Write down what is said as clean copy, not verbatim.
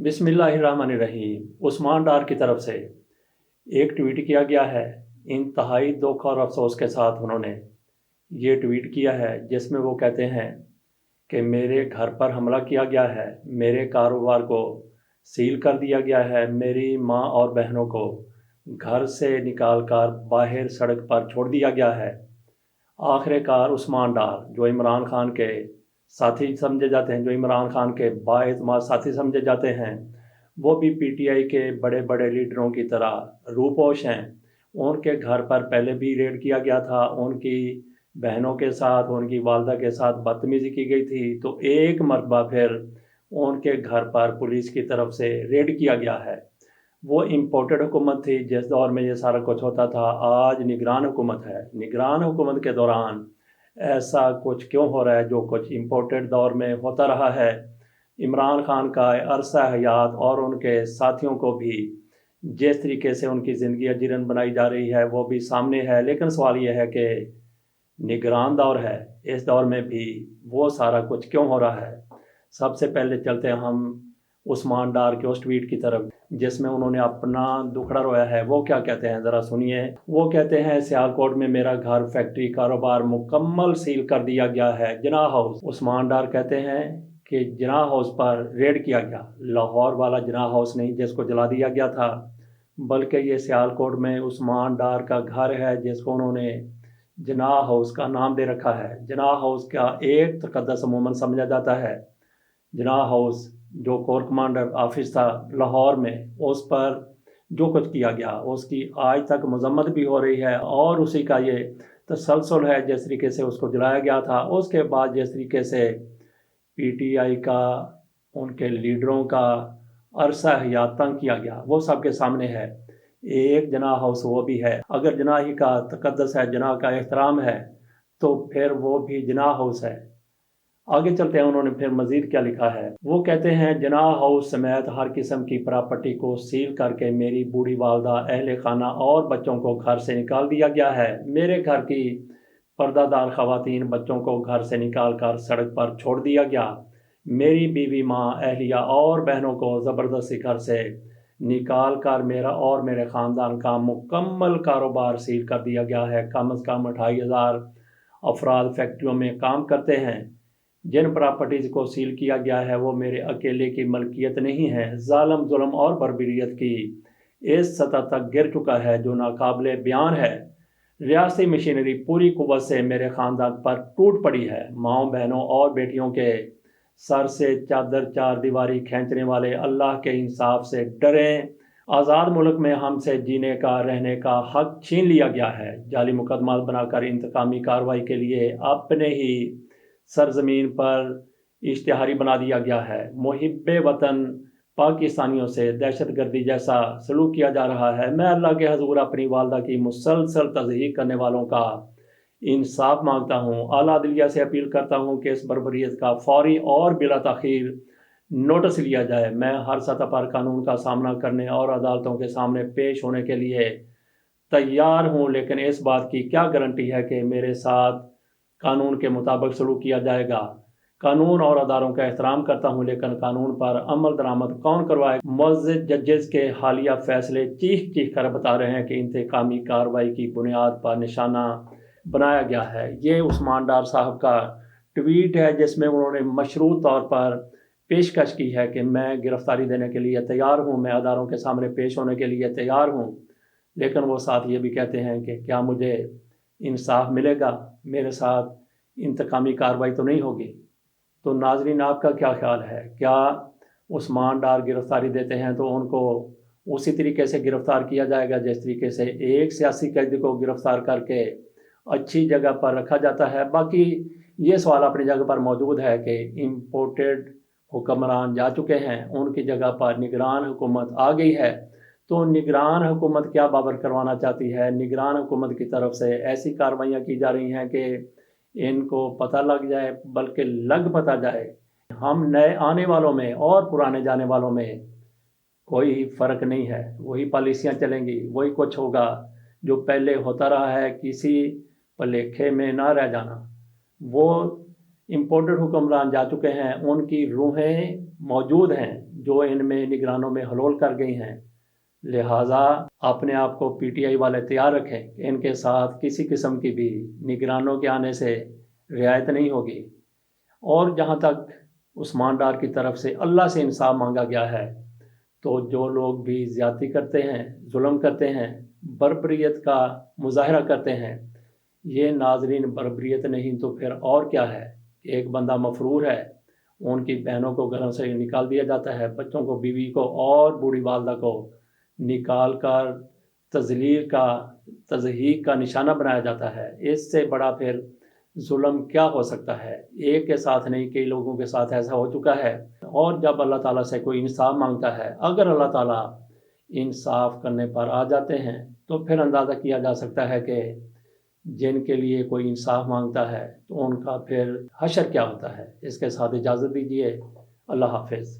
बिस्मिल्लाहिर्रहमानिर्रहीम। उस्मान डार की तरफ से एक ट्वीट किया गया है। इंतहाई दुख और अफसोस के साथ उन्होंने ये ट्वीट किया है, जिसमें वो कहते हैं कि मेरे घर पर हमला किया गया है, मेरे कारोबार को सील कर दिया गया है, मेरी माँ और बहनों को घर से निकाल कर बाहर सड़क पर छोड़ दिया गया है। आखिरकार उस्मान डार, जो इमरान खान के साथी समझे जाते हैं, जो इमरान खान के बाएतमाद साथी समझे जाते हैं, वो भी पीटीआई के बड़े बड़े लीडरों की तरह रूपोश हैं। उनके घर पर पहले भी रेड किया गया था, उनकी बहनों के साथ, उनकी वालदा के साथ बदतमीज़ी की गई थी, तो एक मरतबा फिर उनके घर पर पुलिस की तरफ से रेड किया गया है। वो इम्पोर्टेड हुकूमत थी जिस दौर में ये सारा कुछ होता था। आज निगरान हुकूमत है। निगरान हुकूमत के दौरान ऐसा कुछ क्यों हो रहा है जो कुछ इम्पोर्टेड दौर में होता रहा है। इमरान खान का अरसा हयात और उनके साथियों को भी जिस तरीके से उनकी ज़िंदगी अजीरन बनाई जा रही है वो भी सामने है। लेकिन सवाल ये है कि निगरान दौर है, इस दौर में भी वो सारा कुछ क्यों हो रहा है। सबसे पहले चलते हैं हम उस्मान डार के उस ट्वीट की तरफ जिसमें उन्होंने अपना दुखड़ा रोया है। वो क्या कहते हैं ज़रा सुनिए। वो कहते हैं, सियालकोट में मेरा घर, फैक्ट्री, कारोबार मुकम्मल सील कर दिया गया है। जिनाह हाउस, उस्मान डार कहते हैं कि जिनाह हाउस पर रेड किया गया। लाहौर वाला जिनाह हाउस नहीं जिसको जला दिया गया था, बल्कि ये सियालकोट में उस्मान डार का घर है जिसको उन्होंने जिनाह हाउस का नाम दे रखा है। जिनाह हाउस का एक तकद्दस अमूमन समझा जाता है। जिनाह हाउस जो कोर कमांडर ऑफिस था लाहौर में, उस पर जो कुछ किया गया उसकी आज तक मजम्मत भी हो रही है और उसी का ये तसलसल है। जिस तरीके से उसको जलाया गया था, उसके बाद जिस तरीके से पीटीआई का, उनके लीडरों का अरसा हयात तंग किया गया, वो सबके सामने है। एक जिनाह हाउस वो भी है। अगर जिनाह ही का तकद्दस है, जिनाह का एहतराम है, तो फिर वो भी जिनाह हाउस है। आगे चलते हैं, उन्होंने फिर मजीद क्या लिखा है। वो कहते हैं, जिनाह हाउस समेत हर किस्म की प्रॉपर्टी को सील करके मेरी बूढ़ी वालदा, अहले खाना और बच्चों को घर से निकाल दिया गया है। मेरे घर की पर्दादार खवातीन बच्चों को घर से निकाल कर सड़क पर छोड़ दिया गया। मेरी बीवी, माँ, अहलिया और बहनों को ज़बरदस्ती घर से निकाल कर मेरा और मेरे ख़ानदान का मुकम्मल कारोबार सील कर दिया गया है। कम अज़ कम 28,000 अफराद फैक्ट्रियों में काम करते हैं। जिन प्रॉपर्टीज़ को सील किया गया है वो मेरे अकेले की मलकियत नहीं है। ज़ालम, जुल्म और बर्बरियत की इस सतह तक गिर चुका है जो नाकाबिले बयान है। रियासती मशीनरी पूरी कुव्वत से मेरे ख़ानदान पर टूट पड़ी है। माँओं, बहनों और बेटियों के सर से चादर चार दीवारी खींचने वाले अल्लाह के इंसाफ से डरें। आज़ाद मुल्क में हमसे जीने का, रहने का हक छीन लिया गया है। जाली मुकदमा बनाकर इंतकामी कार्रवाई के लिए अपने ही सरजमीन पर इश्तिहारी बना दिया गया है। मुहिब्बे वतन पाकिस्तानियों से दहशतगर्दी जैसा सलूक किया जा रहा है। मैं अल्लाह के हजूर अपनी वालदा की मुसलसल तज़हीक करने वालों का इंसाफ मांगता हूँ। आला दिलिया से अपील करता हूँ कि इस बर्बरियत का फौरी और बिला ताख़ीर नोटिस लिया जाए। मैं हर सतह पर कानून का सामना करने और अदालतों के सामने पेश होने के लिए तैयार हूँ, लेकिन इस बात की क्या गारंटी है कि मेरे साथ कानून के मुताबिक सलूक किया जाएगा। कानून और अदारों का एहतराम करता हूँ, लेकिन कानून पर अमल दरामद कौन करवाए। मुअज़्ज़ज़ जजेस के हालिया फैसले चीख चीख कर बता रहे हैं कि इंतकामी कार्रवाई की बुनियाद पर निशाना बनाया गया है। ये उस्मान डार साहब का ट्वीट है जिसमें उन्होंने मशरूत तौर पर पेशकश की है कि मैं गिरफ्तारी देने के लिए तैयार हूँ, मैं अदारों के सामने पेश होने के लिए तैयार हूँ। लेकिन वो साथ ये भी कहते हैं कि क्या मुझे इंसाफ मिलेगा, मेरे साथ इंतकामी कार्रवाई तो नहीं होगी। तो नाजरीन, आपका क्या ख्याल है? क्या उस्मान डार गिरफ्तारी देते हैं तो उनको उसी तरीके से गिरफ़्तार किया जाएगा जिस तरीके से एक सियासी कैदी को गिरफ़्तार करके अच्छी जगह पर रखा जाता है? बाकी ये सवाल अपनी जगह पर मौजूद है कि इम्पोर्टेड हुक्मरान जा चुके हैं, उनकी जगह पर निगरान हुकूमत आ गई है। तो निगरान हुकूमत क्या बाबर करवाना चाहती है? निगरान हुकूमत की तरफ से ऐसी कार्रवाइयाँ की जा रही हैं कि इनको पता लग जाए, बल्कि लग पता जाए। हम नए आने वालों में और पुराने जाने वालों में कोई फ़र्क नहीं है। वही पॉलिसियाँ चलेंगी, वही कुछ होगा जो पहले होता रहा है। किसी भुलेखे में ना रह जाना। वो इम्पोर्टेड हुक्मरान जा चुके हैं, उनकी रूहें मौजूद हैं। جو ان میں نگرانوں میں حلول کر گئی ہیں، لہٰذا اپنے آپ کو پی ٹی آئی والے تیار رکھیں کہ ان کے ساتھ کسی قسم کی بھی نگرانوں کے آنے سے رعایت نہیں ہوگی۔ اور جہاں تک عثمان ڈار کی طرف سے اللہ سے انصاف مانگا گیا ہے، تو جو لوگ بھی زیادتی کرتے ہیں، ظلم کرتے ہیں، بربریت کا مظاہرہ کرتے ہیں، یہ ناظرین بربریت نہیں تو پھر اور کیا ہے؟ ایک بندہ مفرور ہے، ان کی بہنوں کو گھروں سے نکال دیا جاتا ہے، بچوں کو، بیوی کو اور بوڑھی والدہ کو نکال کر تضحیک کا نشانہ بنایا جاتا ہے۔ اس سے بڑا پھر ظلم کیا ہو سکتا ہے؟ ایک کے ساتھ نہیں، کئی لوگوں کے ساتھ ایسا ہو چکا ہے۔ اور جب اللہ تعالیٰ سے کوئی انصاف مانگتا ہے، اگر اللہ تعالیٰ انصاف کرنے پر آ جاتے ہیں تو پھر اندازہ کیا جا سکتا ہے کہ جن کے لیے کوئی انصاف مانگتا ہے تو ان کا پھر حشر کیا ہوتا ہے۔ اس کے ساتھ اجازت دیجیے، اللہ حافظ۔